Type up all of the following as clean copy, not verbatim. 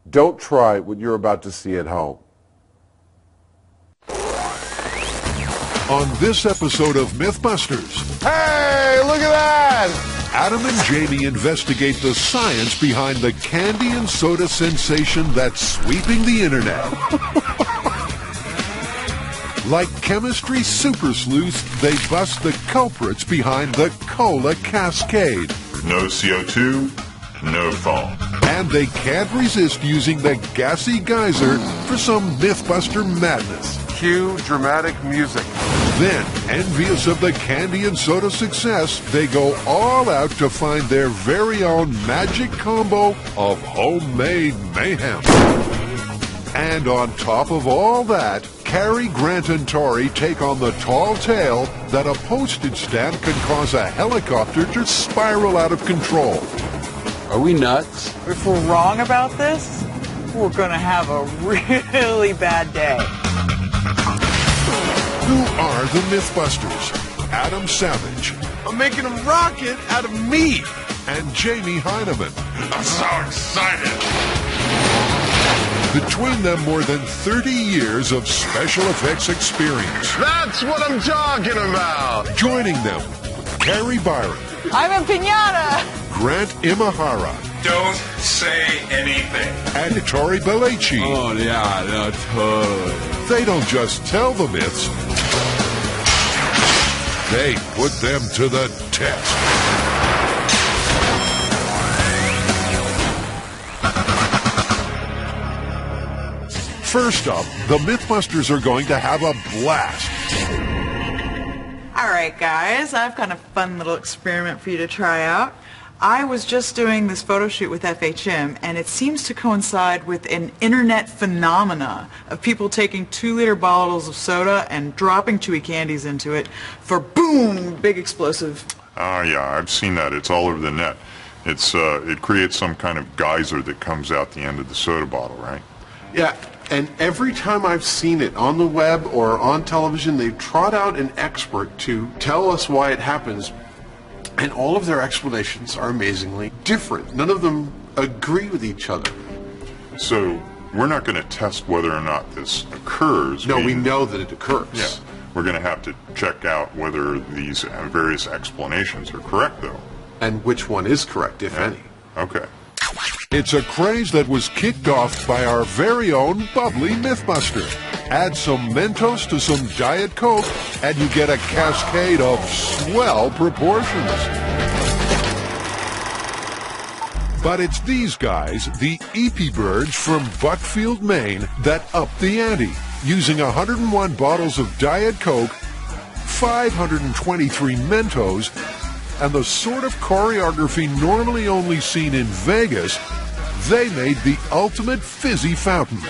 Don't try what you're about to see at home. On this episode of Mythbusters, Hey, look at that! Adam and Jamie investigate the science behind the candy and soda sensation that's sweeping the internet. Like chemistry super sleuths, they bust the culprits behind the cola cascade. No CO2, no foam. And they can't resist using the gassy geyser for some Mythbuster madness. Cue dramatic music. Then, envious of the candy and soda success, they go all out to find their very own magic combo of homemade mayhem. And on top of all that, Cary, Grant, and Tori take on the tall tale that a postage stamp can cause a helicopter to spiral out of control. Are we nuts? If we're wrong about this, we're gonna have a really bad day. Who are the Mythbusters? Adam Savage. I'm making a rocket out of meat. And Jamie Heineman. I'm so excited. Between them, more than 30 years of special effects experience. That's what I'm talking about. Joining them, Carrie Byron. I'm a piñata! Grant Imahara. Don't say anything. And Tori Belleci. Oh, yeah, no, totally. They don't just tell the myths, they put them to the test. First up, the Mythbusters are going to have a blast. Alright guys, I've got a fun little experiment for you to try out. I was just doing this photo shoot with FHM, and it seems to coincide with an internet phenomena of people taking 2-liter bottles of soda and dropping chewy candies into it for boom, big explosive. Yeah, I've seen that. It's all over the net. It creates some kind of geyser that comes out the end of the soda bottle, right? Yeah, and every time I've seen it on the web or on television, they've trot out an expert to tell us why it happens. And all of their explanations are amazingly different. None of them agree with each other. So we're not going to test whether or not this occurs. No, we know that it occurs. Yeah, we're going to have to check out whether these various explanations are correct, though. And which one is correct, if any. Okay. It's a craze that was kicked off by our very own bubbly Mythbuster. Add some Mentos to some Diet Coke, and you get a cascade of swell proportions. But it's these guys, the Eepy Birds from Buckfield, Maine, that up the ante, using 101 bottles of Diet Coke, 523 Mentos, and the sort of choreography normally only seen in Vegas. They made the ultimate fizzy fountain.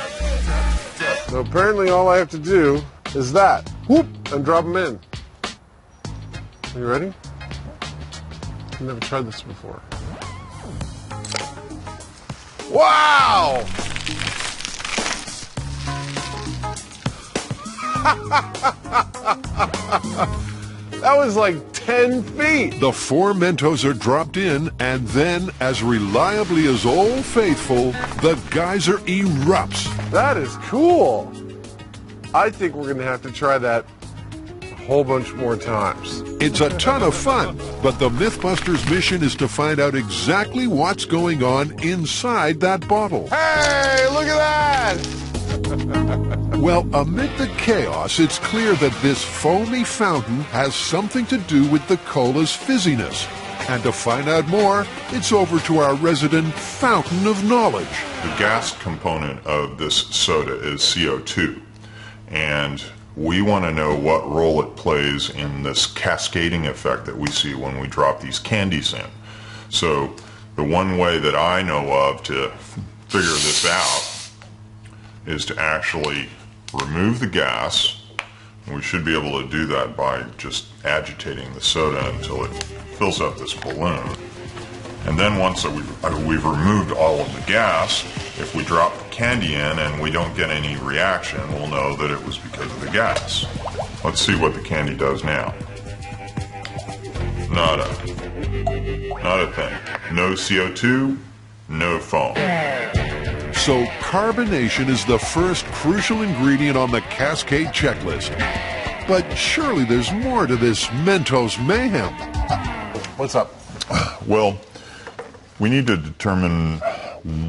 So apparently all I have to do is that. Whoop! And drop them in. Are you ready? I've never tried this before. Wow! That was like 10 feet. The 4 Mentos are dropped in, and then, as reliably as Old Faithful, the geyser erupts. That is cool. I think we're going to have to try that a whole bunch more times. It's a ton of fun, but the Mythbusters' mission is to find out exactly what's going on inside that bottle. Hey, look at that! Well, amid the chaos, it's clear that this foamy fountain has something to do with the cola's fizziness. And to find out more, it's over to our resident fountain of knowledge. The gas component of this soda is CO2, and we want to know what role it plays in this cascading effect that we see when we drop these candies in. So the one way that I know of to figure this out is to actually remove the gas. We should be able to do that by just agitating the soda until it fills up this balloon. And then once we've removed all of the gas, if we drop the candy in and we don't get any reaction, we'll know that it was because of the gas. Let's see what the candy does now. Nada. Not a thing. No CO2, no foam. So carbonation is the first crucial ingredient on the Cascade checklist. But surely there's more to this Mentos mayhem. What's up? Well, we need to determine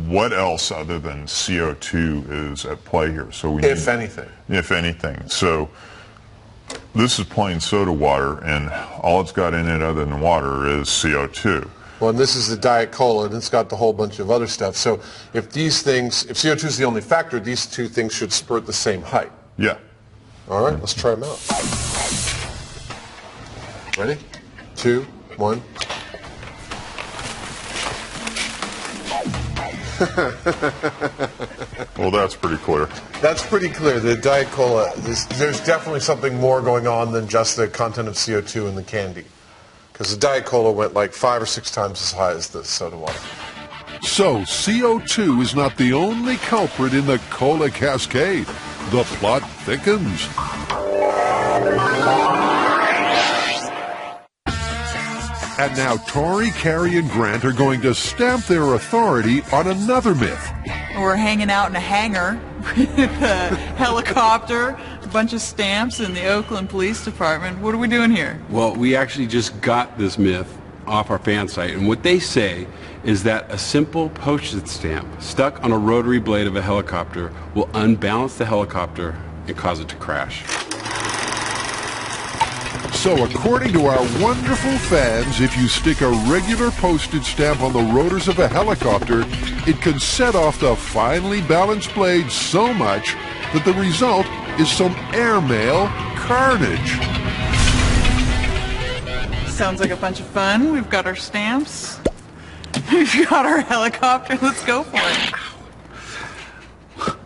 what else other than CO2 is at play here. So we If anything. If anything. So this is plain soda water, and all it's got in it other than water is CO2. Well, and this is the Diet Cola, and it's got the whole bunch of other stuff. So if CO2 is the only factor, these two things should spurt the same height. Yeah. All right, let's try them out. Ready? 2, 1. Well, that's pretty clear. That's pretty clear. The Diet Cola, there's definitely something more going on than just the content of CO2 in the candy. Because the Diet Cola went like 5 or 6 times as high as the soda water. So CO2 is not the only culprit in the cola cascade. The plot thickens. And now Tori, Carrie, and Grant are going to stamp their authority on another myth. We're hanging out in a hangar with a helicopter, a bunch of stamps, and the Oakland Police Department. What are we doing here? Well, we actually just got this myth off our fan site, and what they say is that a simple postage stamp stuck on a rotary blade of a helicopter will unbalance the helicopter and cause it to crash. So according to our wonderful fans, if you stick a regular postage stamp on the rotors of a helicopter, it can set off the finely balanced blade so much that the result is some airmail carnage. Sounds like a bunch of fun. We've got our stamps. We've got our helicopter. Let's go for it.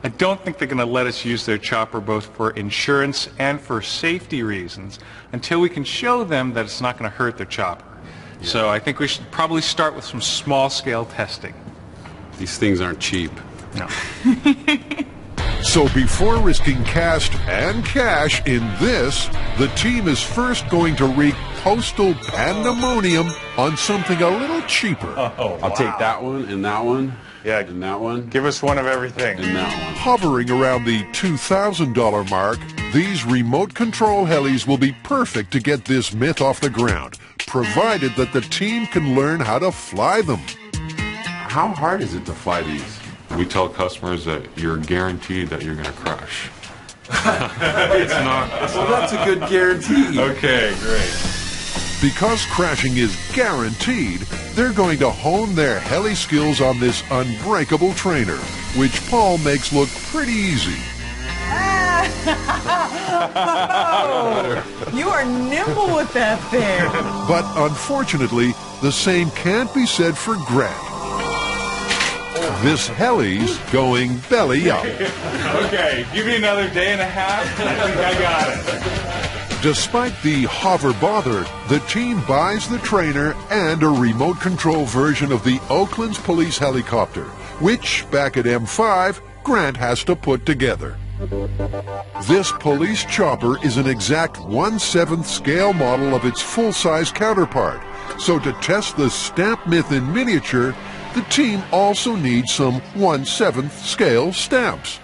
I don't think they're going to let us use their chopper both for insurance and for safety reasons until we can show them that it's not going to hurt their chopper. Yeah. So I think we should probably start with some small-scale testing. These things aren't cheap. No. So before risking cast and cash in this, the team is first going to wreak postal pandemonium on something a little cheaper. Oh, I'll take that one and that one. Yeah, and that one. Give us one of everything. And that one. Hovering around the $2,000 mark, these remote control helis will be perfect to get this myth off the ground, provided that the team can learn how to fly them. How hard is it to fly these? We tell customers that you're guaranteed that you're going to crash. It's not. Well, that's a good guarantee. Okay, great. Because crashing is guaranteed, they're going to hone their heli skills on this unbreakable trainer, which Paul makes look pretty easy. Oh, you are nimble with that thing. But unfortunately, the same can't be said for Grant. This heli's going belly up. Okay, give me another day and a half, and I think I got it. Despite the hover bother, the team buys the trainer and a remote control version of the Oakland's police helicopter, which, back at M5, Grant has to put together. This police chopper is an exact 1/7 scale model of its full-size counterpart, so to test the stamp myth in miniature, the team also needs some 1/7 scale stamps.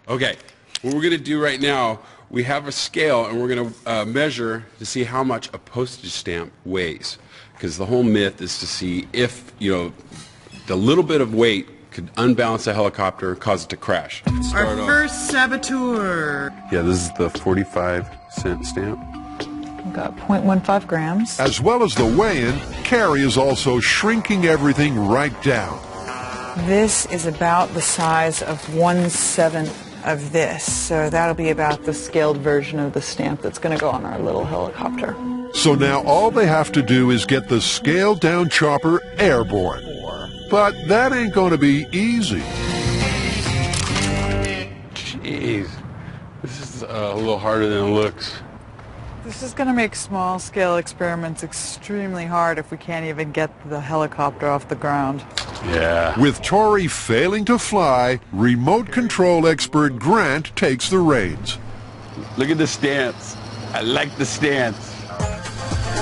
Okay, what we're going to do right now, we have a scale and we're going to measure to see how much a postage stamp weighs. Because the whole myth is to see if, the little bit of weight could unbalance a helicopter and cause it to crash. Our first saboteur. Yeah, this is the 45-cent stamp. We've got 0.15 grams. As well as the weigh-in, Carrie is also shrinking everything right down. This is about the size of 1/7 of this, so that'll be about the scaled version of the stamp that's going to go on our little helicopter. So now all they have to do is get the scaled-down chopper airborne. But that ain't going to be easy. Jeez, this is a little harder than it looks. This is going to make small-scale experiments extremely hard if we can't even get the helicopter off the ground. Yeah. With Tori failing to fly, remote control expert Grant takes the reins. Look at the stance. I like the stance.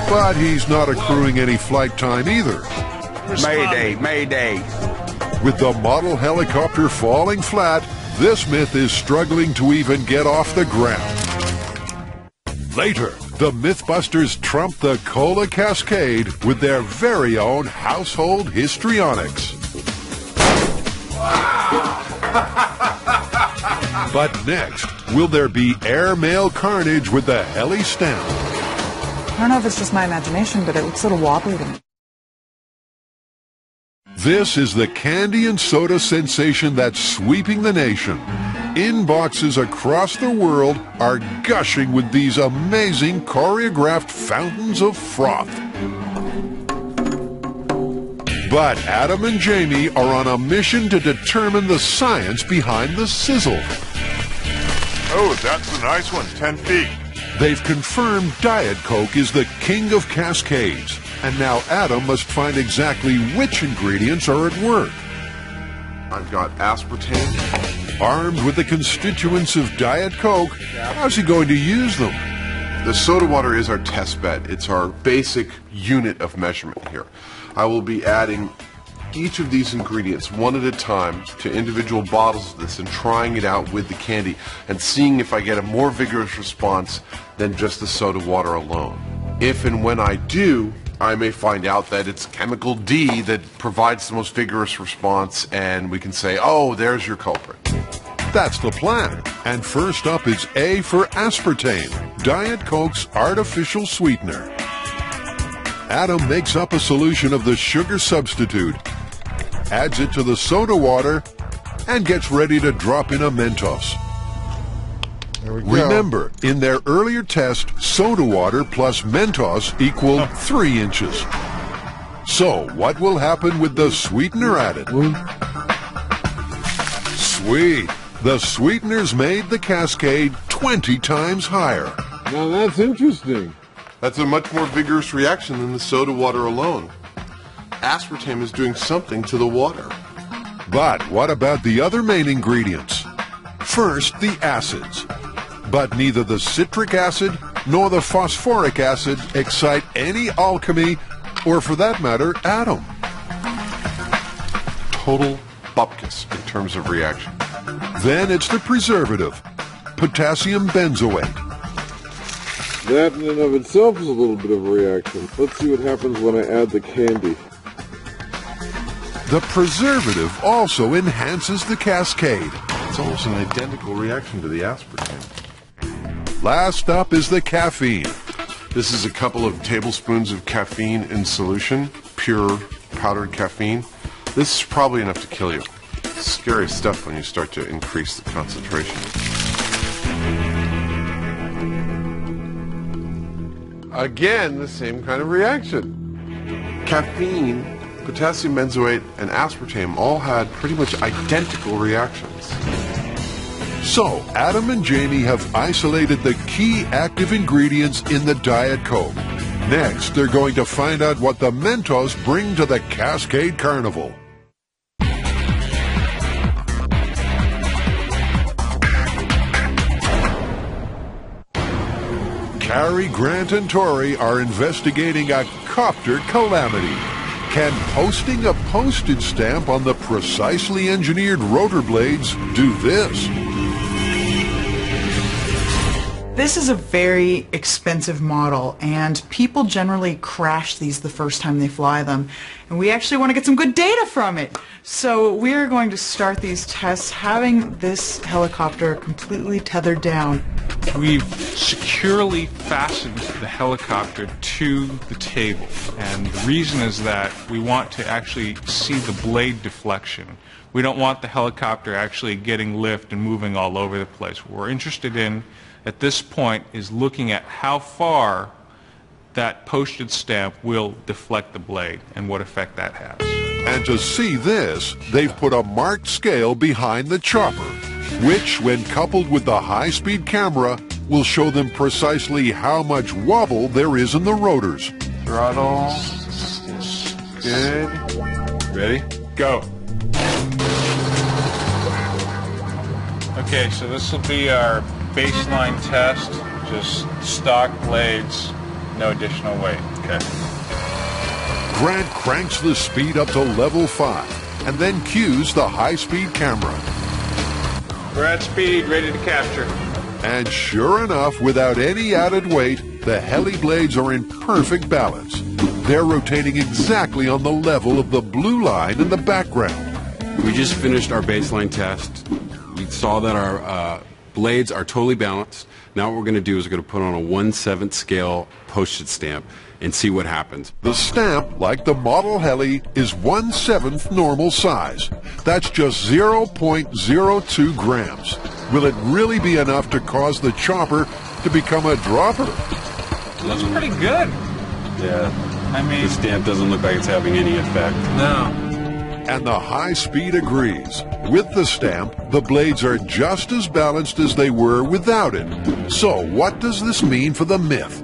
But he's not accruing any flight time either. Mayday, mayday. With the model helicopter falling flat, this myth is struggling to even get off the ground. Later, the Mythbusters trump the Cola Cascade with their very own household histrionics. But next, will there be airmail carnage with the heli stamp? I don't know if it's just my imagination, but it looks a little wobbly to me. This is the candy and soda sensation that's sweeping the nation. Inboxes across the world are gushing with these amazing choreographed fountains of froth. But Adam and Jamie are on a mission to determine the science behind the sizzle. Oh, that's a nice one, 10 feet. They've confirmed Diet Coke is the king of cascades, and now Adam must find exactly which ingredients are at work. I've got aspartame. Armed with the constituents of Diet Coke, how's he going to use them? The soda water is our test bed. It's our basic unit of measurement here. I will be adding each of these ingredients one at a time to individual bottles of this and trying it out with the candy and seeing if I get a more vigorous response than just the soda water alone. If and when I do, I may find out that it's chemical D that provides the most vigorous response, and we can say, oh, there's your culprit. That's the plan. And first up is A for aspartame, Diet Coke's artificial sweetener. Adam makes up a solution of the sugar substitute, adds it to the soda water, and gets ready to drop in a Mentos. There we go. Remember, in their earlier test, soda water plus Mentos equaled 3 inches. So, what will happen with the sweetener added? Sweet! The sweeteners made the cascade 20 times higher. Now that's interesting. That's a much more vigorous reaction than the soda water alone. Aspartame is doing something to the water. But what about the other main ingredients? First, the acids. But neither the citric acid nor the phosphoric acid excite any alchemy, or for that matter, Adam. Total bupkis in terms of reaction. Then it's the preservative, potassium benzoate. That in and of itself is a little bit of a reaction. Let's see what happens when I add the candy. The preservative also enhances the cascade. It's almost an identical reaction to the aspartame. Last up is the caffeine. This is a couple of tablespoons of caffeine in solution, pure powdered caffeine. This is probably enough to kill you. It's scary stuff when you start to increase the concentration. Again, the same kind of reaction. Caffeine, potassium benzoate, and aspartame all had pretty much identical reactions. So, Adam and Jamie have isolated the key active ingredients in the Diet Coke. Next, they're going to find out what the Mentos bring to the Cascade Carnival. Cary, Grant, and Tori are investigating a copter calamity. Can posting a postage stamp on the precisely engineered rotor blades do this? This is a very expensive model, and people generally crash these the first time they fly them, and we actually want to get some good data from it. So we're going to start these tests having this helicopter completely tethered down. We've securely fastened the helicopter to the table, and the reason is that we want to actually see the blade deflection. We don't want the helicopter actually getting lift and moving all over the place. What we're interested in at this point is looking at how far that postage stamp will deflect the blade and what effect that has. And to see this, they've put a marked scale behind the chopper, which, when coupled with the high-speed camera, will show them precisely how much wobble there is in the rotors. Throttle. Good. Ready? Go. Okay, so this will be our baseline test, just stock blades, no additional weight. Okay. Grant cranks the speed up to level 5, and then cues the high-speed camera. We're at speed, ready to capture. And sure enough, without any added weight, the heli blades are in perfect balance. They're rotating exactly on the level of the blue line in the background. We just finished our baseline test. We saw that our blades are totally balanced. Now what we're going to do is we're going to put on a 1/7 scale postage stamp and see what happens. The stamp, like the model heli, is 1/7 normal size. That's just 0.02 grams. Will it really be enough to cause the chopper to become a dropper? Looks pretty good. Yeah. I mean, The stamp doesn't look like it's having any effect. no. And the high speed agrees. With the stamp, the blades are just as balanced as they were without it. So what does this mean for the Myth?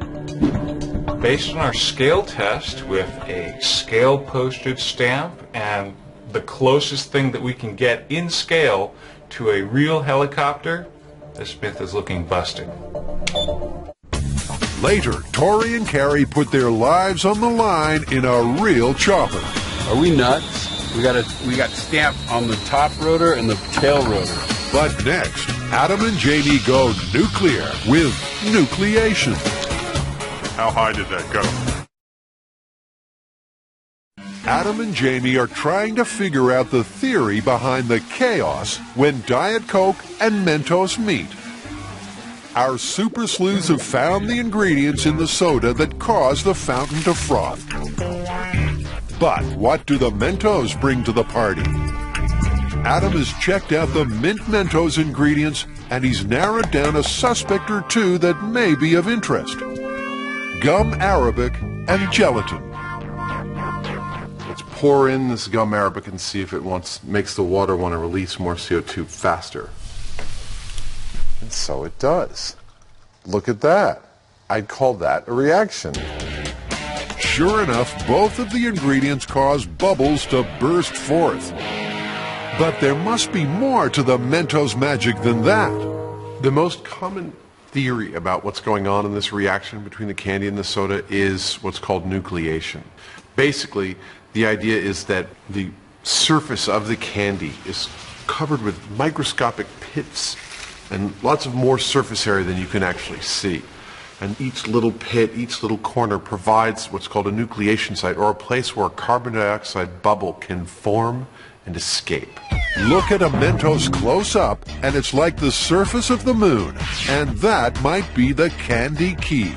Based on our scale test with a scale postage stamp and the closest thing that we can get in scale to a real helicopter, this Myth is looking busted. Later, Tori and Carrie put their lives on the line in a real chopper. Are we nuts? We got stamp on the top rotor and the tail rotor. But next, Adam and Jamie go nuclear with nucleation. How high did that go? Adam and Jamie are trying to figure out the theory behind the chaos when Diet Coke and Mentos meet. Our super sleuths have found the ingredients in the soda that cause the fountain to froth. But what do the Mentos bring to the party? Adam has checked out the Mint Mentos ingredients, and he's narrowed down a suspect or two that may be of interest. Gum arabic and gelatin. Let's pour in this gum arabic and see if it makes the water want to release more CO2 faster. And so it does. Look at that. I'd call that a reaction. Sure enough, both of the ingredients cause bubbles to burst forth. But there must be more to the Mentos magic than that. The most common theory about what's going on in this reaction between the candy and the soda is what's called nucleation. Basically, the idea is that the surface of the candy is covered with microscopic pits and lots of more surface area than you can actually see. And each little pit, each little corner provides what's called a nucleation site, or a place where a carbon dioxide bubble can form and escape. Look at a Mentos close up, and it's like the surface of the moon. And that might be the candy key.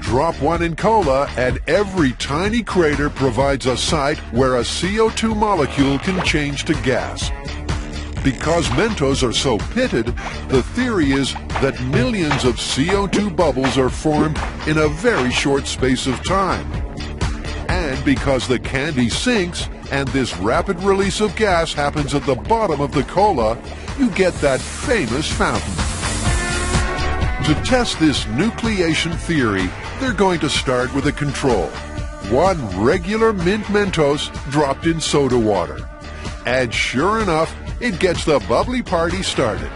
Drop one in cola, and every tiny crater provides a site where a CO2 molecule can change to gas. Because Mentos are so pitted, the theory is that millions of CO2 bubbles are formed in a very short space of time. And because the candy sinks and this rapid release of gas happens at the bottom of the cola, you get that famous fountain. To test this nucleation theory, they're going to start with a control. One regular Mint Mentos dropped in soda water. And sure enough, it gets the bubbly party started.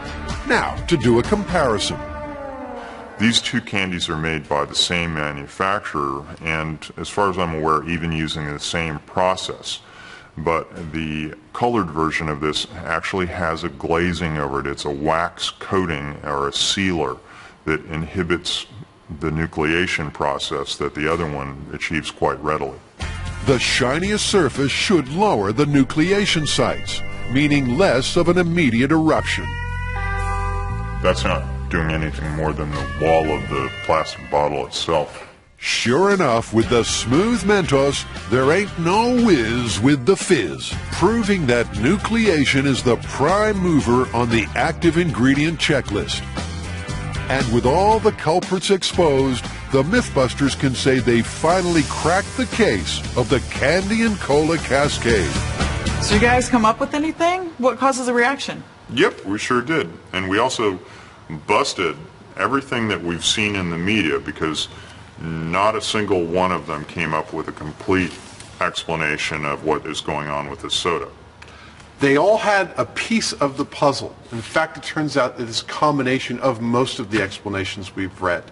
Now, to do a comparison. These two candies are made by the same manufacturer, and as far as I'm aware, even using the same process. But the colored version of this actually has a glazing over it. It's a wax coating or a sealer that inhibits the nucleation process that the other one achieves quite readily. The shiniest surface should lower the nucleation sites, meaning less of an immediate eruption. That's not doing anything more than the wall of the plastic bottle itself. Sure enough, with the smooth Mentos, there ain't no whiz with the fizz, proving that nucleation is the prime mover on the active ingredient checklist. And with all the culprits exposed, the Mythbusters can say they finally cracked the case of the candy and cola cascade. So you guys come up with anything? What causes a reaction? Yep, we sure did. And we also busted everything that we've seen in the media, because not a single one of them came up with a complete explanation of what is going on with this soda. They all had a piece of the puzzle. In fact, it turns out that it's a combination of most of the explanations we've read.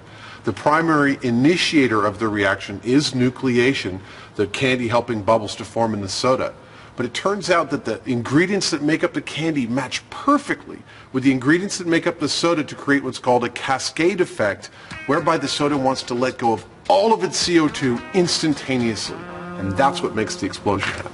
The primary initiator of the reaction is nucleation, the candy helping bubbles to form in the soda. But it turns out that the ingredients that make up the candy match perfectly with the ingredients that make up the soda to create what's called a cascade effect, whereby the soda wants to let go of all of its CO2 instantaneously. And that's what makes the explosion happen.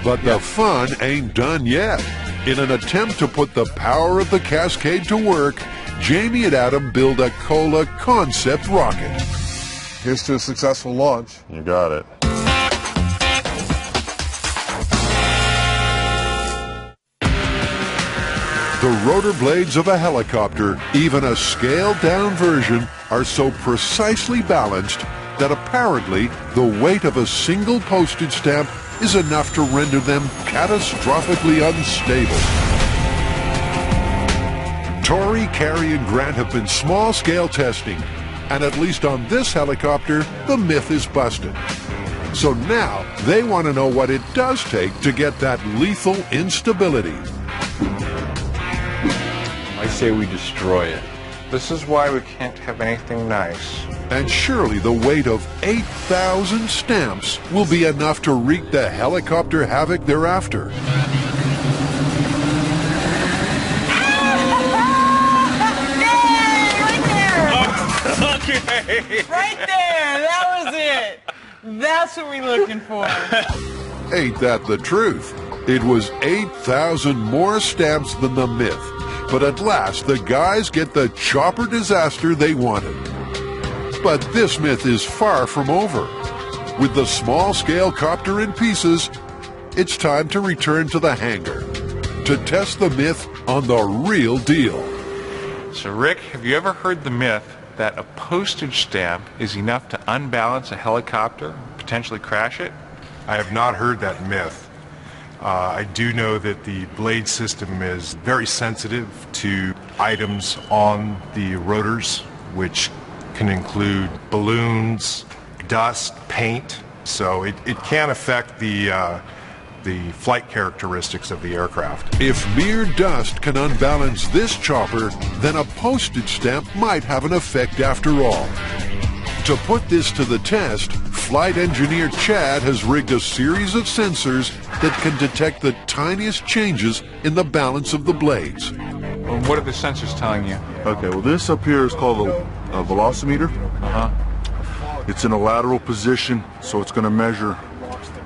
But the fun ain't done yet. In an attempt to put the power of the cascade to work, Jamie and Adam build a cola concept rocket. Here's to a successful launch. You got it. The rotor blades of a helicopter, even a scaled-down version, are so precisely balanced that apparently the weight of a single postage stamp is enough to render them catastrophically unstable. Tori, Carrie, and Grant have been small-scale testing, and at least on this helicopter, the myth is busted. So now they want to know what it does take to get that lethal instability. I say we destroy it. This is why we can't have anything nice. And surely the weight of 8,000 stamps will be enough to wreak the helicopter havoc thereafter. Okay. Right there. That was it. That's what we're looking for. Ain't that the truth? It was 8,000 more stamps than the myth. But at last, the guys get the chopper disaster they wanted. But this myth is far from over. With the small-scale copter in pieces, it's time to return to the hangar to test the myth on the real deal. So Rick, have you ever heard the myth that a postage stamp is enough to unbalance a helicopter, potentially crash it? I have not heard that myth. I do know that the blade system is very sensitive to items on the rotors, which can include balloons, dust, paint. So it can affect the flight characteristics of the aircraft. If mere dust can unbalance this chopper, then a postage stamp might have an effect after all. To put this to the test, flight engineer Chad has rigged a series of sensors that can detect the tiniest changes in the balance of the blades. Well, what are the sensors telling you? Okay, well this up here is called a velocimeter. It's in a lateral position, so it's going to measure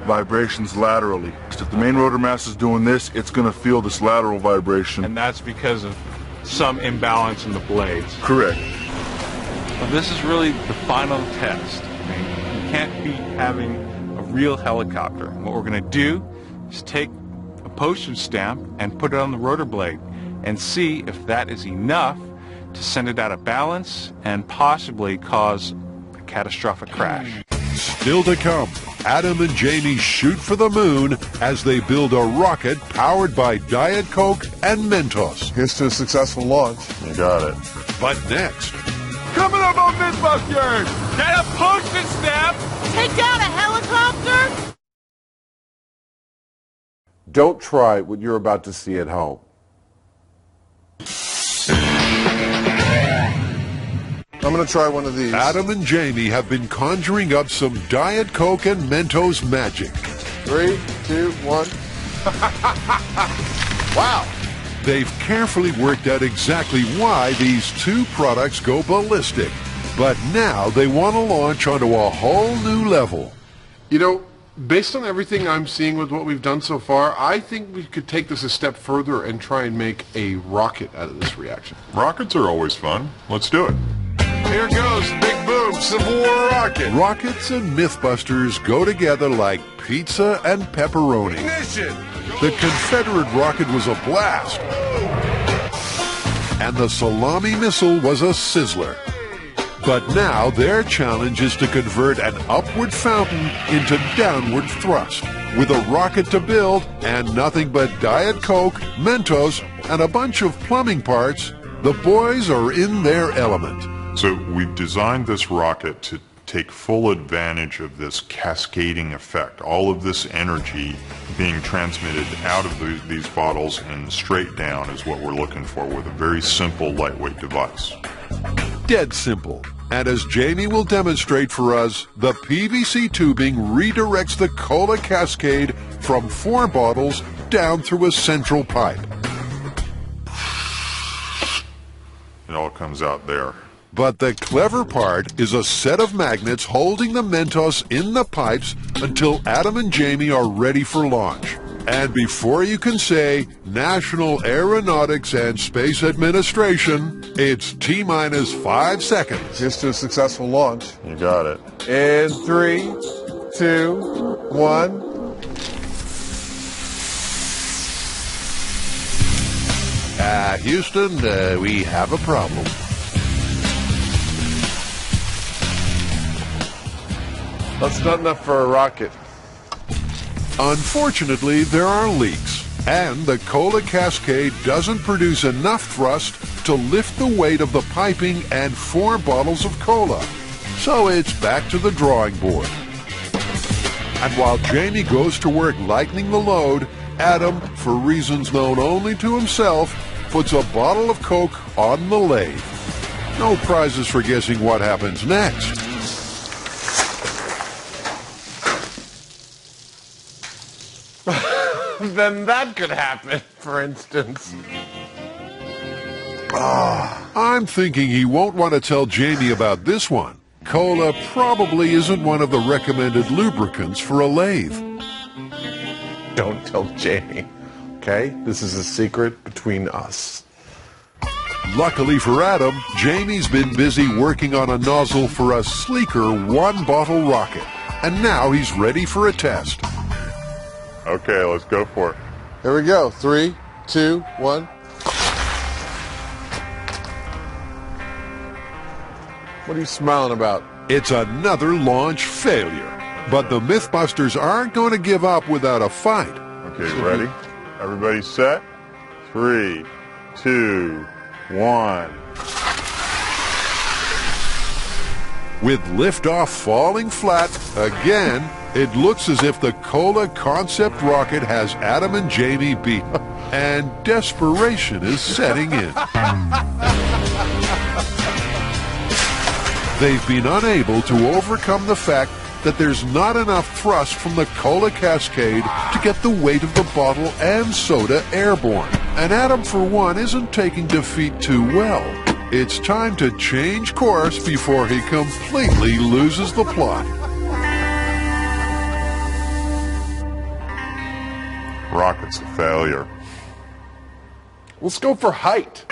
vibrations laterally. If the main rotor mass is doing this, it's going to feel this lateral vibration. And that's because of some imbalance in the blades. Correct. Well, this is really the final test. I mean, you can't be having a real helicopter. What we're going to do is take a postage stamp and put it on the rotor blade and see if that is enough to send it out of balance and possibly cause a catastrophic crash. Still to come, Adam and Jamie shoot for the moon as they build a rocket powered by Diet Coke and Mentos. Here's to a successful launch. You got it. But next, Coming up on Mythbusters! Get a postage stamp! Take down a helicopter? Don't try what you're about to see at home. I'm going to try one of these. Adam and Jamie have been conjuring up some Diet Coke and Mentos magic. 3, 2, 1. Wow! They've carefully worked out exactly why these two products go ballistic. But now they want to launch onto a whole new level. You know, based on everything I'm seeing with what we've done so far, I think we could take this a step further and try and make a rocket out of this reaction. Rockets are always fun. Let's do it. Here goes, big boom, Civil War rocket. Rockets and Mythbusters go together like pizza and pepperoni. Ignition! The Confederate rocket was a blast, and the salami missile was a sizzler. But now their challenge is to convert an upward fountain into downward thrust. With a rocket to build and nothing but Diet Coke, Mentos, and a bunch of plumbing parts, the boys are in their element. So we've designed this rocket to take full advantage of this cascading effect. All of this energy being transmitted out of these bottles and straight down is what we're looking for with a very simple, lightweight device. dead simple. And as Jamie will demonstrate for us, the PVC tubing redirects the cola cascade from 4 bottles down through a central pipe. It all comes out there. But the clever part is a set of magnets holding the Mentos in the pipes until Adam and Jamie are ready for launch. And before you can say National Aeronautics and Space Administration, it's T-minus 5 seconds. Here's to a successful launch. You got it. In 3, 2, 1. Houston, we have a problem. That's not enough for a rocket. Unfortunately, there are leaks, and the cola cascade doesn't produce enough thrust to lift the weight of the piping and 4 bottles of cola. So it's back to the drawing board. And while Jamie goes to work lightening the load, Adam, for reasons known only to himself, puts a bottle of Coke on the lathe. No prizes for guessing what happens next. Then that could happen, for instance. I'm thinking he won't want to tell Jamie about this one. Cola probably isn't one of the recommended lubricants for a lathe. Don't tell Jamie, okay? This is a secret between us. Luckily for Adam, Jamie's been busy working on a nozzle for a sleeker 1-bottle rocket. And now he's ready for a test. Okay, let's go for it. Here we go. 3, 2, 1. What are you smiling about? It's another launch failure. But the Mythbusters aren't going to give up without a fight. Okay, ready? Everybody set? 3, 2, 1. With liftoff falling flat again, it looks as if the Cola concept rocket has Adam and Jamie beaten, and desperation is setting in. They've been unable to overcome the fact that there's not enough thrust from the Cola cascade to get the weight of the bottle and soda airborne. And Adam, for one, isn't taking defeat too well. It's time to change course before he completely loses the plot. Rocket's a failure. Let's go for height.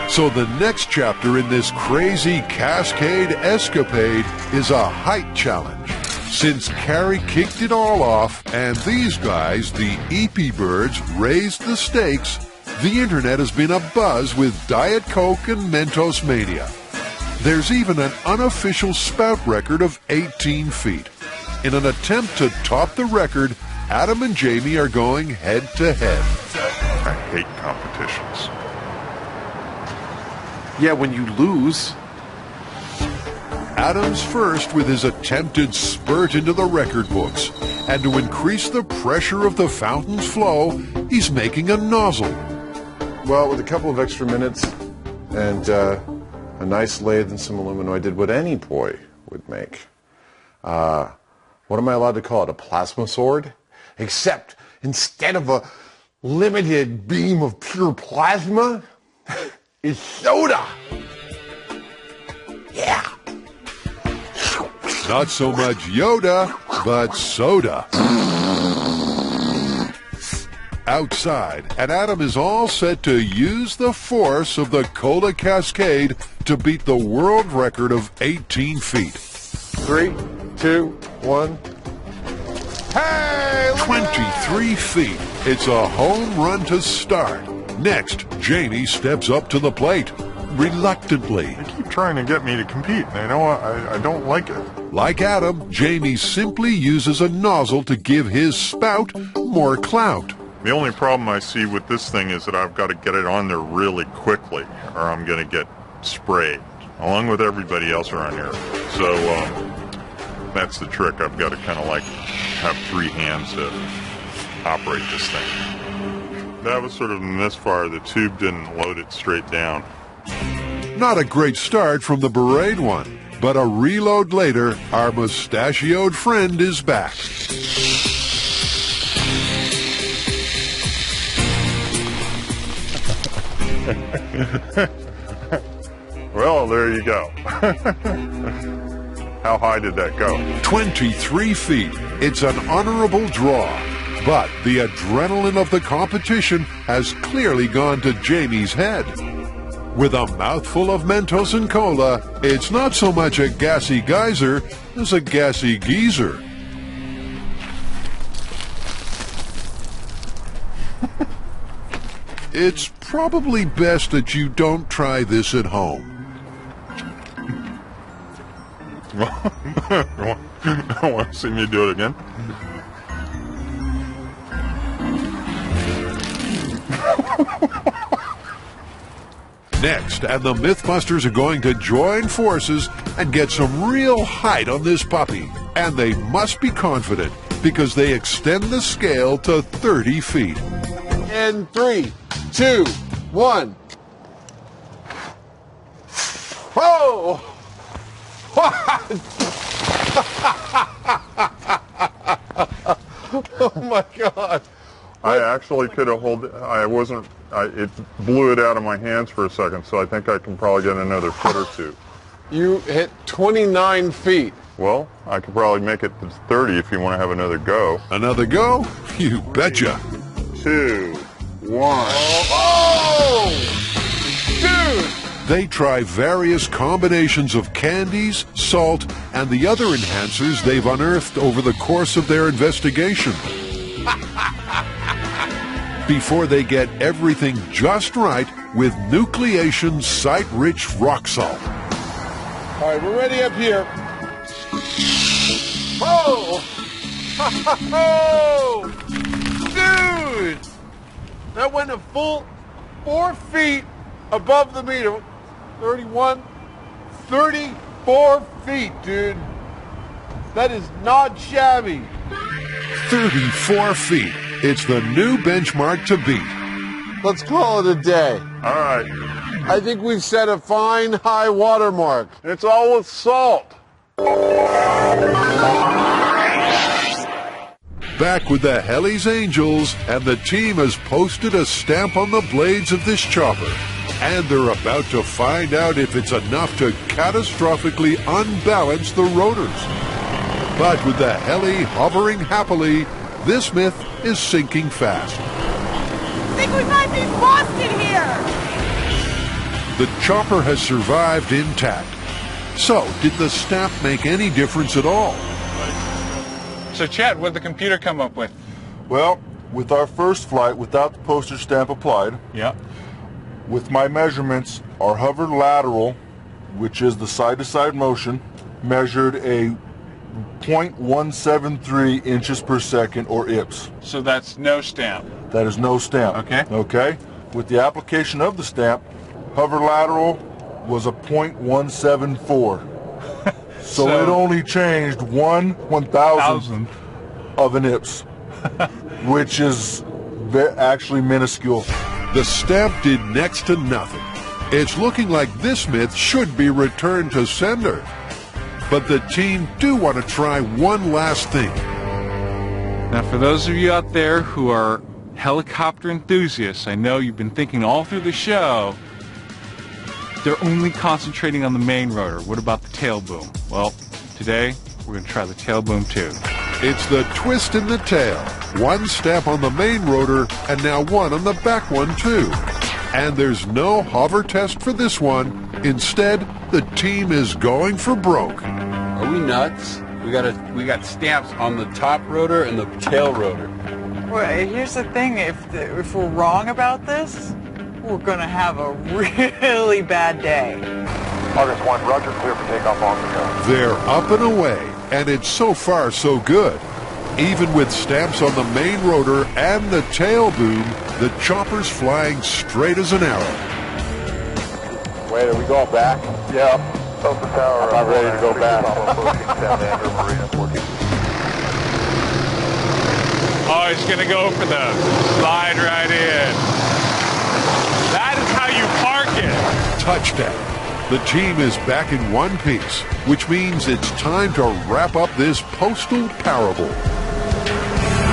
So the next chapter in this crazy cascade escapade is a height challenge. Since Carrie kicked it all off and these guys, the EP Birds, raised the stakes, the internet has been abuzz with Diet Coke and Mentos mania. There's even an unofficial spout record of 18 feet. In an attempt to top the record, Adam and Jamie are going head-to-head. I hate competitions. Yeah, when you lose. Adam's first with his attempted spurt into the record books. And to increase the pressure of the fountain's flow, he's making a nozzle. Well, with a couple of extra minutes and a nice lathe and some aluminum, I did what any boy would make. What am I allowed to call it? A plasma sword? Except instead of a limited beam of pure plasma, it's soda. Yeah. Not so much Yoda, but soda. Outside, and Adam is all set to use the force of the Cola Cascade to beat the world record of 18 feet. 3, 2, 1. Hey! 23 feet. It's a home run to start. Next, Jamie steps up to the plate. Reluctantly. They keep trying to get me to compete, and I don't like it. Like Adam, Jamie simply uses a nozzle to give his spout more clout. The only problem I see with this thing is that I've got to get it on there really quickly, or I'm going to get sprayed, along with everybody else around here. So that's the trick. I've got to kind of like have 3 hands to operate this thing. That was sort of a misfire. The tube didn't load it straight down. Not a great start from the Berate one, but a reload later, our mustachioed friend is back. Well, there you go. How high did that go? 23 feet. It's an honorable draw. But the adrenaline of the competition has clearly gone to Jamie's head. With a mouthful of Mentos and cola, it's not so much a gassy geyser as a gassy geezer. It's probably best that you don't try this at home. I want to see me do it again. Next, and the Mythbusters are going to join forces and get some real height on this puppy. And they must be confident because they extend the scale to 30 feet. And 3, 2, 1. Whoa! Oh my God! I actually could have held it. It blew it out of my hands for a second, so I think I can probably get another foot or two. You hit 29 feet. Well, I could probably make it to 30 if you want to have another go. Another go? You betcha. 2, 1. Oh! Dude! They try various combinations of candies, salt, and the other enhancers they've unearthed over the course of their investigation. Before they get everything just right with nucleation site-rich rock salt. All right, we're ready up here. Oh! Oh! Dude! That went a full 4 feet above the meter. 31, 34 feet, dude. That is not shabby. 34 feet. It's the new benchmark to beat. Let's call it a day. All right. I think we've set a fine high water mark. It's all with salt. Back with the Helly's Angels, and the team has posted a stamp on the blades of this chopper. And they're about to find out if it's enough to catastrophically unbalance the rotors. But with the Helly hovering happily, this myth is sinking fast. I think we might be busted here! The chopper has survived intact. So, did the stamp make any difference at all? So, Chad, what did the computer come up with? Well, with our first flight, without the postage stamp applied, Yeah. with my measurements, our hover lateral, which is the side-to-side motion, measured a 0.173 inches per second, or IPS. So that's no stamp. That is no stamp. Okay. Okay? With the application of the stamp, hover lateral was a 0.174. So it only changed 1/1000th of an IPS, which is actually minuscule. The stamp did next to nothing. It's looking like this myth should be returned to sender. But the team do want to try one last thing. Now, for those of you out there who are helicopter enthusiasts, I know you've been thinking all through the show, they're only concentrating on the main rotor. What about the tail boom? Well, today, we're going to try the tail boom too. It's the twist in the tail. One stamp on the main rotor, and now one on the back one too. And there's no hover test for this one. Instead, the team is going for broke. Are we nuts? We got stamps on the top rotor and the tail rotor. Well, here's the thing, if we're wrong about this, we're going to have a really bad day. August 1, Roger, clear for takeoff on the go. They're up and away, and it's so far so good. Even with stamps on the main rotor and the tail boom, the chopper's flying straight as an arrow. Wait, are we going back? Yeah. Open tower. I'm ready to go back. Oh, he's going to go for the slide right in. That is how you park it. Touchdown. The team is back in one piece, which means it's time to wrap up this postal parable.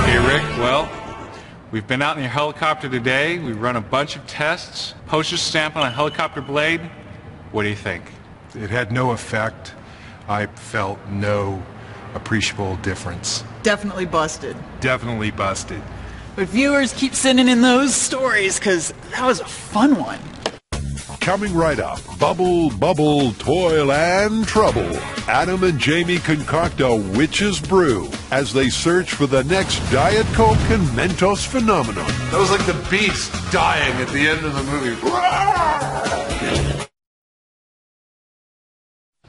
Hey, Rick, well, we've been out in your helicopter today. We've run a bunch of tests. Postage stamp on a helicopter blade. What do you think? It had no effect. I felt no appreciable difference. Definitely busted. Definitely busted. But viewers, keep sending in those stories, because that was a fun one. Coming right up, Bubble, Bubble, Toil, and Trouble. Adam and Jamie concoct a witch's brew as they search for the next Diet Coke and Mentos phenomenon. That was like the beast dying at the end of the movie.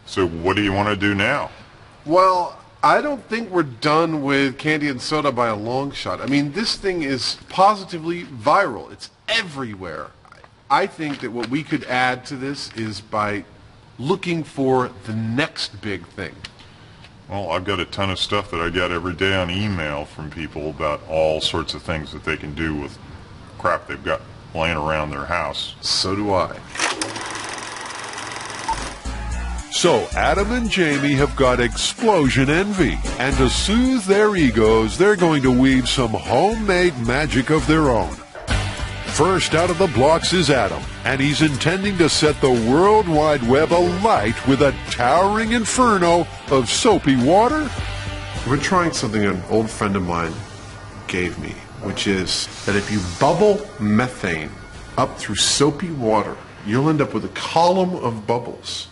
So what do you want to do now? Well, I don't think we're done with candy and soda by a long shot. I mean, this thing is positively viral. It's everywhere. I think that what we could add to this is by looking for the next big thing. Well, I've got a ton of stuff that I get every day on email from people about all sorts of things that they can do with crap they've got laying around their house. So do I. So Adam and Jamie have got explosion envy, and to soothe their egos, they're going to weave some homemade magic of their own. First out of the blocks is Adam, and he's intending to set the World Wide Web alight with a towering inferno of soapy water. We're trying something an old friend of mine gave me, which is that if you bubble methane up through soapy water, you'll end up with a column of bubbles.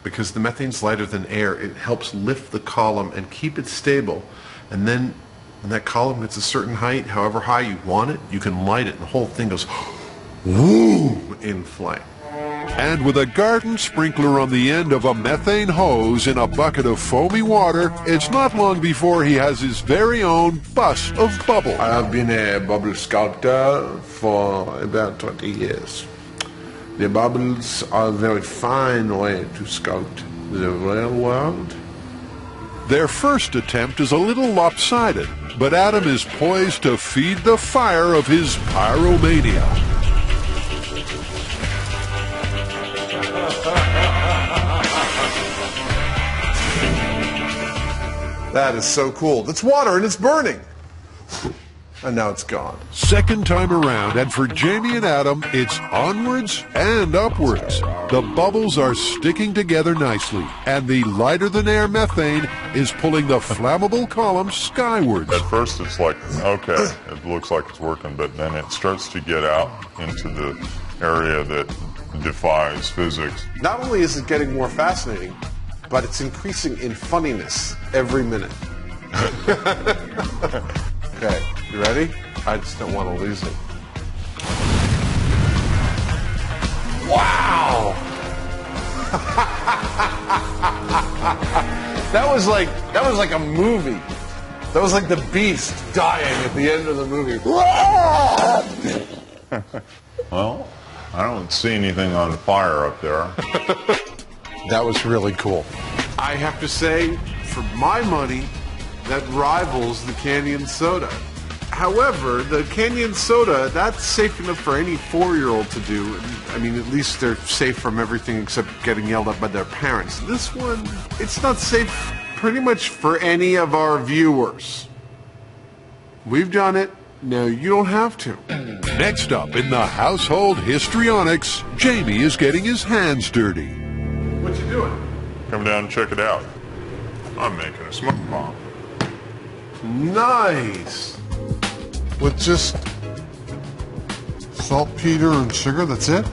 Because the methane's lighter than air, it helps lift the column and keep it stable. And then when that column gets a certain height, however high you want it, you can light it and the whole thing goes woo in flame. And with a garden sprinkler on the end of a methane hose in a bucket of foamy water, it's not long before he has his very own bus of bubble. I have been a bubble sculptor for about 20 years. The bubbles are a very fine way to sculpt the real world. Their first attempt is a little lopsided, but Adam is poised to feed the fire of his pyromania. That is so cool. That's water and it's burning. And now it's gone. Second time around, and for Jamie and Adam, it's onwards and upwards. The bubbles are sticking together nicely, and the lighter-than-air methane is pulling the flammable column skywards. At first it's like, okay, it looks like it's working, but then it starts to get out into the area that defies physics. Not only is it getting more fascinating, but it's increasing in funniness every minute. Okay, you ready? I just don't want to lose it. Wow! That was like a movie. That was like the beast dying at the end of the movie. Well, I don't see anything on fire up there. That was really cool. I have to say, for my money, that rivals the candy and soda. However, the candy and soda, that's safe enough for any 4-year-old to do. I mean, at least they're safe from everything except getting yelled at by their parents. This one, it's not safe pretty much for any of our viewers. We've done it. No, you don't have to. Next up in the household histrionics, Jamie is getting his hands dirty. What you doing? Come down and check it out. I'm making a smoke bomb. Nice. With just saltpeter and sugar, that's it?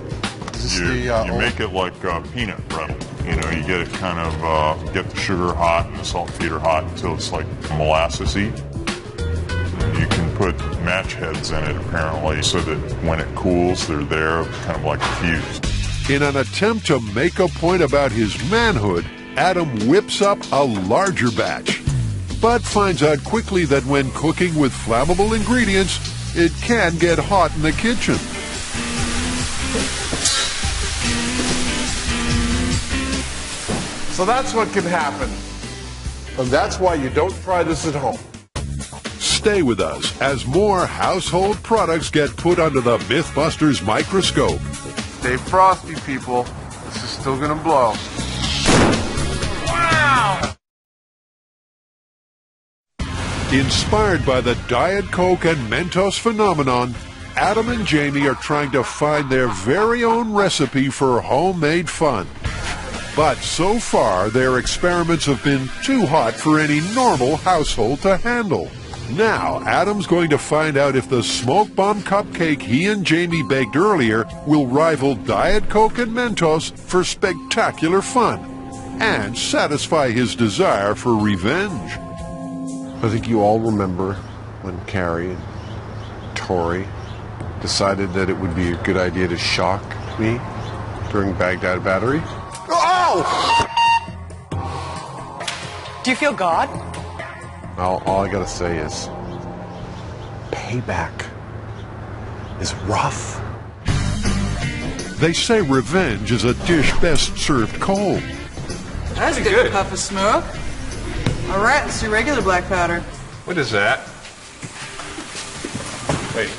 Is this You make it like peanut brittle. You know, you get it kind of, get the sugar hot and the saltpeter hot until it's like molassesy. You can put match heads in it apparently so that when it cools, they're there, kind of like fused. In an attempt to make a point about his manhood, Adam whips up a larger batch, but finds out quickly that when cooking with flammable ingredients, it can get hot in the kitchen. So that's what can happen. And that's why you don't try this at home. Stay with us as more household products get put under the Mythbusters microscope. Stay frosty, people. This is still gonna blow. Wow! Inspired by the Diet Coke and Mentos phenomenon, Adam and Jamie are trying to find their very own recipe for homemade fun. But so far, their experiments have been too hot for any normal household to handle. Now, Adam's going to find out if the smoke bomb cupcake he and Jamie baked earlier will rival Diet Coke and Mentos for spectacular fun and satisfy his desire for revenge. I think you all remember when Carrie and Tori decided that it would be a good idea to shock me during Baghdad Battery. Oh! Do you feel God? All I gotta say is, payback is rough. They say revenge is a dish best served cold. That's a good puff of smoke. All right, let's do regular black powder. What is that? Wait.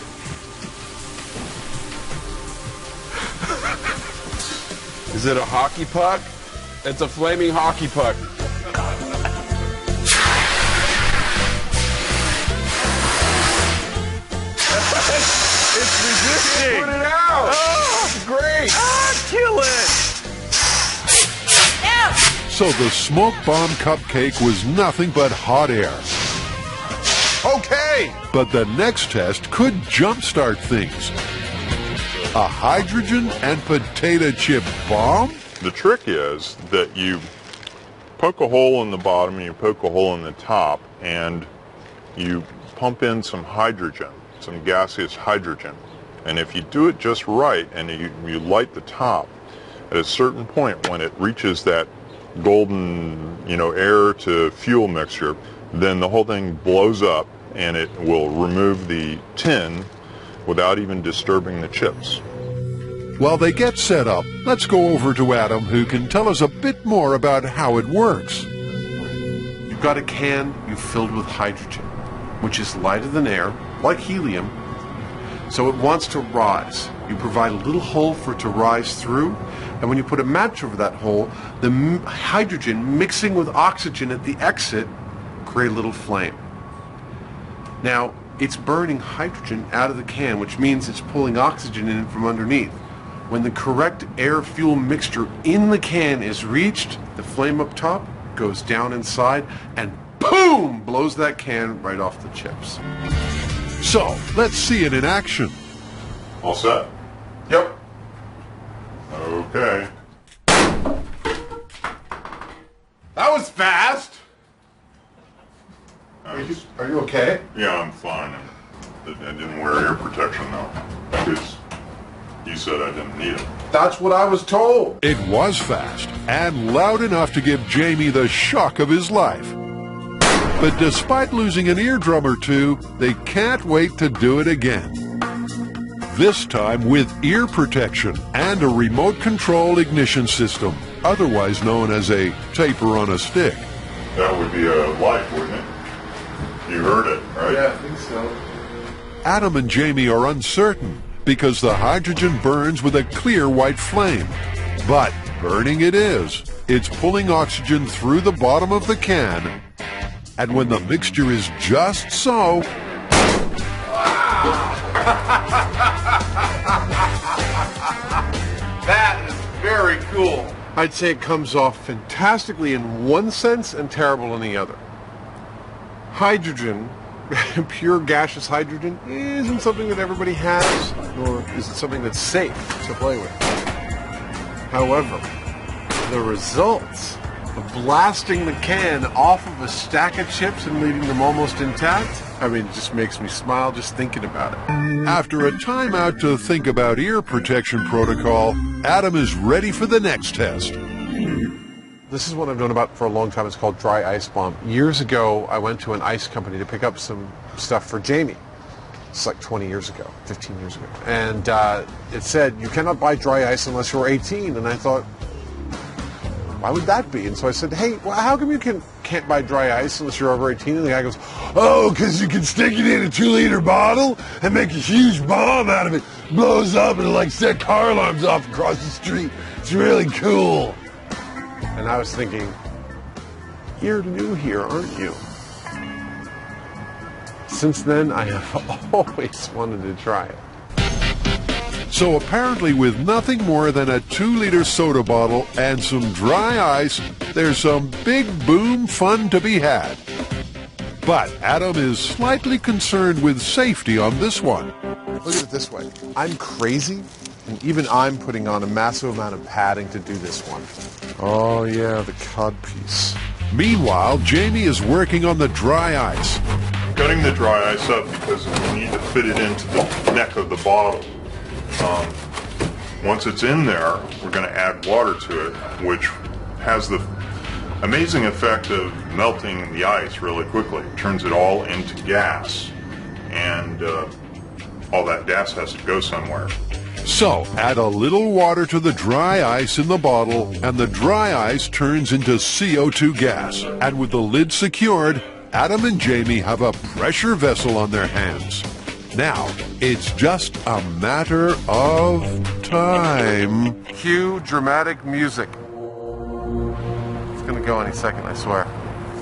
Is it a hockey puck? It's a flaming hockey puck. It's resisting! Put it out! Oh, great! Kill it! So the smoke bomb cupcake was nothing but hot air. Okay! But the next test could jumpstart things. A hydrogen and potato chip bomb? The trick is that you poke a hole in the bottom and you poke a hole in the top, and you pump in some hydrogen, some gaseous hydrogen. And if you do it just right and you light the top, at a certain point when it reaches that golden, air to fuel mixture, then the whole thing blows up and it will remove the tin without even disturbing the chips. While they get set up, let's go over to Adam, who can tell us a bit more about how it works. You've got a can you've filled with hydrogen, which is lighter than air, like helium, so it wants to rise. You provide a little hole for it to rise through, and when you put a match over that hole, the hydrogen mixing with oxygen at the exit create a little flame. Now, it's burning hydrogen out of the can, which means it's pulling oxygen in from underneath. When the correct air-fuel mixture in the can is reached, the flame up top goes down inside and boom, blows that can right off the chips. So, let's see it in action. All set? Yep. Okay. That was fast. Are you okay? Yeah, I'm fine. I didn't wear ear protection though, because you said I didn't need it. That's what I was told. It was fast and loud enough to give Jamie the shock of his life. But despite losing an eardrum or two, they can't wait to do it again. This time with ear protection and a remote control ignition system, otherwise known as a taper on a stick. That would be a light, wouldn't it? You heard it, right? Yeah, I think so. Adam and Jamie are uncertain because the hydrogen burns with a clear white flame. But burning it is. It's pulling oxygen through the bottom of the can. And when the mixture is just so... That is very cool. I'd say it comes off fantastically in one sense and terrible in the other. Hydrogen, pure gaseous hydrogen, isn't something that everybody has, nor is it something that's safe to play with. However, the results of blasting the can off of a stack of chips and leaving them almost intact, it just makes me smile just thinking about it. After a timeout to think about ear protection protocol, Adam is ready for the next test. This is what I've known about for a long time. It's called dry ice bomb. Years ago, I went to an ice company to pick up some stuff for Jamie. It's like 20 years ago, 15 years ago. And it said, you cannot buy dry ice unless you're 18. And I thought, why would that be? And so I said, hey, well, how come you can't buy dry ice unless you're over 18? And the guy goes, oh, because you can stick it in a 2-liter bottle and make a huge bomb out of it. Blows up and it set car alarms off across the street. It's really cool. And I was thinking, you're new here, aren't you? Since then, I have always wanted to try it. So apparently with nothing more than a 2-liter soda bottle and some dry ice, there's some big boom fun to be had. But Adam is slightly concerned with safety on this one. Look at it this way. I'm crazy, and even I'm putting on a massive amount of padding to do this one. Oh yeah, the cod piece. Meanwhile, Jamie is working on the dry ice. Cutting the dry ice up because we need to fit it into the neck of the bottle. Once it's in there, we're going to add water to it, which has the amazing effect of melting the ice really quickly. It turns it all into gas, and all that gas has to go somewhere. So, add a little water to the dry ice in the bottle, and the dry ice turns into CO2 gas. And with the lid secured, Adam and Jamie have a pressure vessel on their hands. Now, it's just a matter of time. Cue dramatic music. It's gonna go any second, I swear.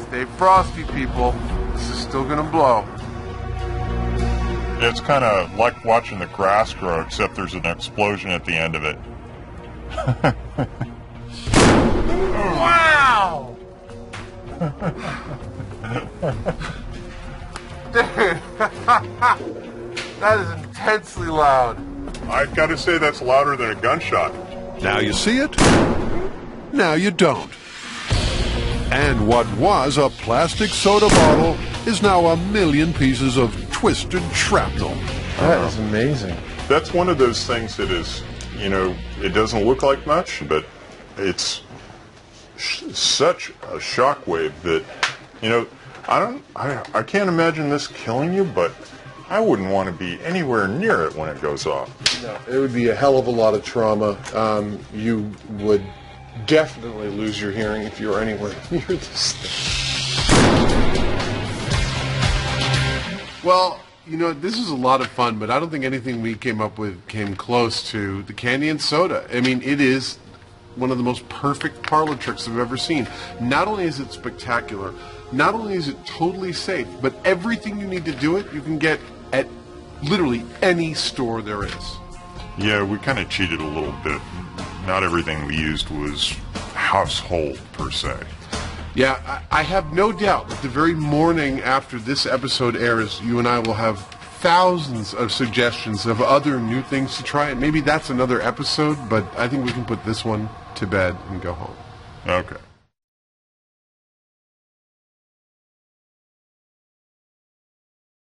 Stay frosty, people. This is still gonna blow. It's kind of like watching the grass grow, except there's an explosion at the end of it. Wow! Dude, that is intensely loud. I've got to say that's louder than a gunshot. Now you see it, now you don't. And what was a plastic soda bottle is now a million pieces of twisted shrapnel. That is amazing. That's one of those things that is, you know, it doesn't look like much, but it's such a shockwave that, you know, I can't imagine this killing you, but I wouldn't want to be anywhere near it when it goes off. No, it would be a hell of a lot of trauma. You would definitely lose your hearing if you were anywhere near this thing. Well, you know, this is a lot of fun, but I don't think anything we came up with came close to the candy and soda. I mean, it is one of the most perfect parlor tricks I've ever seen. Not only is it spectacular, not only is it totally safe, but everything you need to do it, you can get at literally any store there is. Yeah, we kind of cheated a little bit. Not everything we used was household, per se. Yeah, I have no doubt that the very morning after this episode airs, you and I will have thousands of suggestions of other new things to try. And maybe that's another episode, but I think we can put this one to bed and go home. Okay.